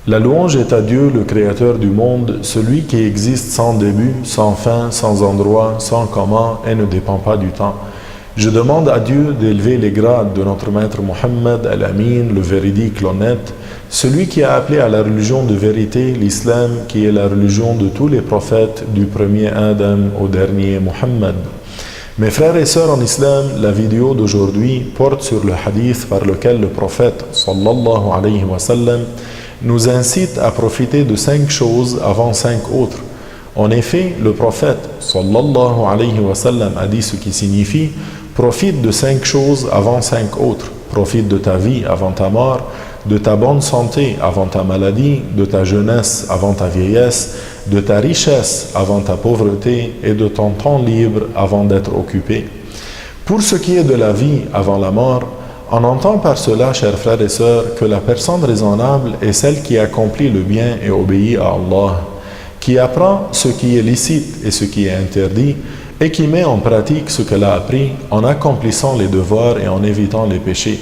La louange est à Dieu, le Créateur du monde, celui qui existe sans début, sans fin, sans endroit, sans comment et ne dépend pas du temps. Je demande à Dieu d'élever les grades de notre maître Mohammed Al-Amin, le véridique, l'honnête, celui qui a appelé à la religion de vérité, l'islam, qui est la religion de tous les prophètes, du premier Adam au dernier Mohammed. Mes frères et sœurs en islam, la vidéo d'aujourd'hui porte sur le hadith par lequel le prophète sallallahu alayhi wa sallam nous incite à profiter de 5 choses avant 5 autres. En effet, le prophète sallallahu alayhi wa sallam a dit ce qui signifie « Profite de 5 choses avant 5 autres. Profite de ta vie avant ta mort, de ta bonne santé avant ta maladie, de ta jeunesse avant ta vieillesse, de ta richesse avant ta pauvreté et de ton temps libre avant d'être occupé. » Pour ce qui est de la vie avant la mort, on entend par cela, chers frères et sœurs, que la personne raisonnable est celle qui accomplit le bien et obéit à Allah, qui apprend ce qui est licite et ce qui est interdit, et qui met en pratique ce qu'elle a appris en accomplissant les devoirs et en évitant les péchés.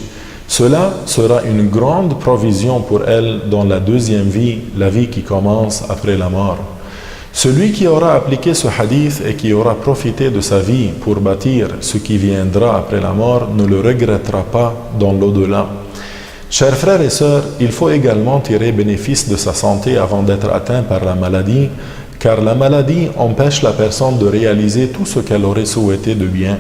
Cela sera une grande provision pour elle dans la deuxième vie, la vie qui commence après la mort. Celui qui aura appliqué ce hadith et qui aura profité de sa vie pour bâtir ce qui viendra après la mort ne le regrettera pas dans l'au-delà. Chers frères et sœurs, il faut également tirer bénéfice de sa santé avant d'être atteint par la maladie, car la maladie empêche la personne de réaliser tout ce qu'elle aurait souhaité de bien.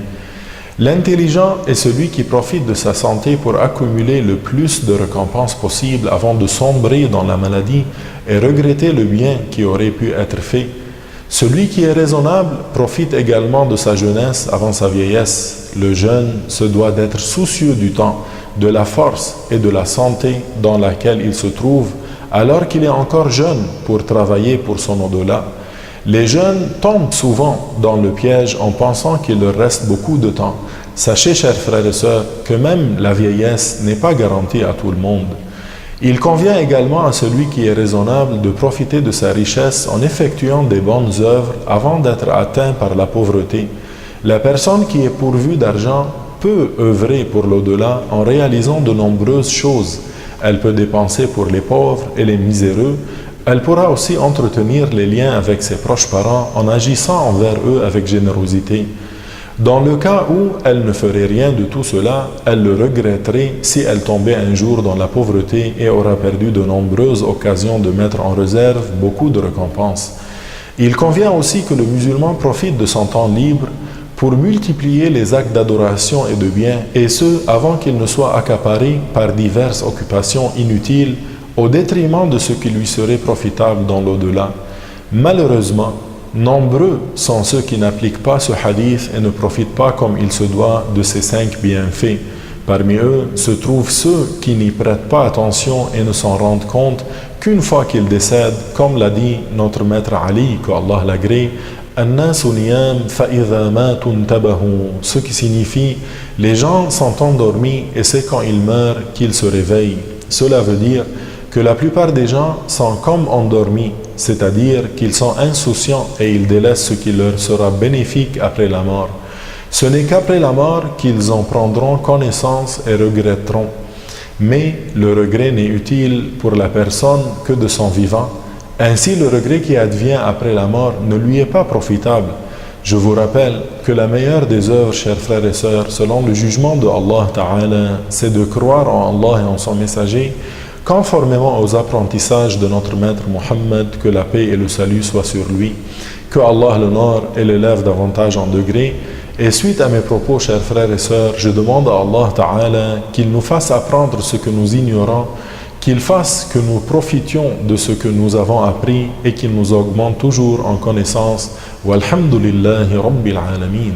L'intelligent est celui qui profite de sa santé pour accumuler le plus de récompenses possible avant de sombrer dans la maladie et regretter le bien qui aurait pu être fait. Celui qui est raisonnable profite également de sa jeunesse avant sa vieillesse. Le jeune se doit d'être soucieux du temps, de la force et de la santé dans laquelle il se trouve, alors qu'il est encore jeune pour travailler pour son au-delà. Les jeunes tombent souvent dans le piège en pensant qu'il leur reste beaucoup de temps. Sachez, chers frères et sœurs, que même la vieillesse n'est pas garantie à tout le monde. Il convient également à celui qui est raisonnable de profiter de sa richesse en effectuant des bonnes œuvres avant d'être atteint par la pauvreté. La personne qui est pourvue d'argent peut œuvrer pour l'au-delà en réalisant de nombreuses choses. Elle peut dépenser pour les pauvres et les miséreux. Elle pourra aussi entretenir les liens avec ses proches parents en agissant envers eux avec générosité. Dans le cas où elle ne ferait rien de tout cela, elle le regretterait si elle tombait un jour dans la pauvreté et aura perdu de nombreuses occasions de mettre en réserve beaucoup de récompenses. Il convient aussi que le musulman profite de son temps libre pour multiplier les actes d'adoration et de bien, et ce, avant qu'il ne soit accaparé par diverses occupations inutiles au détriment de ce qui lui serait profitable dans l'au-delà. Malheureusement, nombreux sont ceux qui n'appliquent pas ce hadith et ne profitent pas comme il se doit de ces 5 bienfaits. Parmi eux se trouvent ceux qui n'y prêtent pas attention et ne s'en rendent compte qu'une fois qu'ils décèdent, comme l'a dit notre maître Ali, qu'Allah l'agrée, ce qui signifie les gens sont endormis et c'est quand ils meurent qu'ils se réveillent. Cela veut dire que la plupart des gens sont comme endormis, c'est-à-dire qu'ils sont insouciants et ils délaissent ce qui leur sera bénéfique après la mort. Ce n'est qu'après la mort qu'ils en prendront connaissance et regretteront. Mais le regret n'est utile pour la personne que de son vivant. Ainsi, le regret qui advient après la mort ne lui est pas profitable. Je vous rappelle que la meilleure des œuvres, chers frères et sœurs, selon le jugement de Allah Ta'ala, c'est de croire en Allah et en son messager, conformément aux apprentissages de notre maître Mohammed, que la paix et le salut soient sur lui, que Allah l'honore et l'élève davantage en degrés. Et suite à mes propos, chers frères et sœurs, je demande à Allah Ta'ala qu'il nous fasse apprendre ce que nous ignorons, qu'il fasse que nous profitions de ce que nous avons appris et qu'il nous augmente toujours en connaissance. Walhamdulillahi Rabbil Alamin.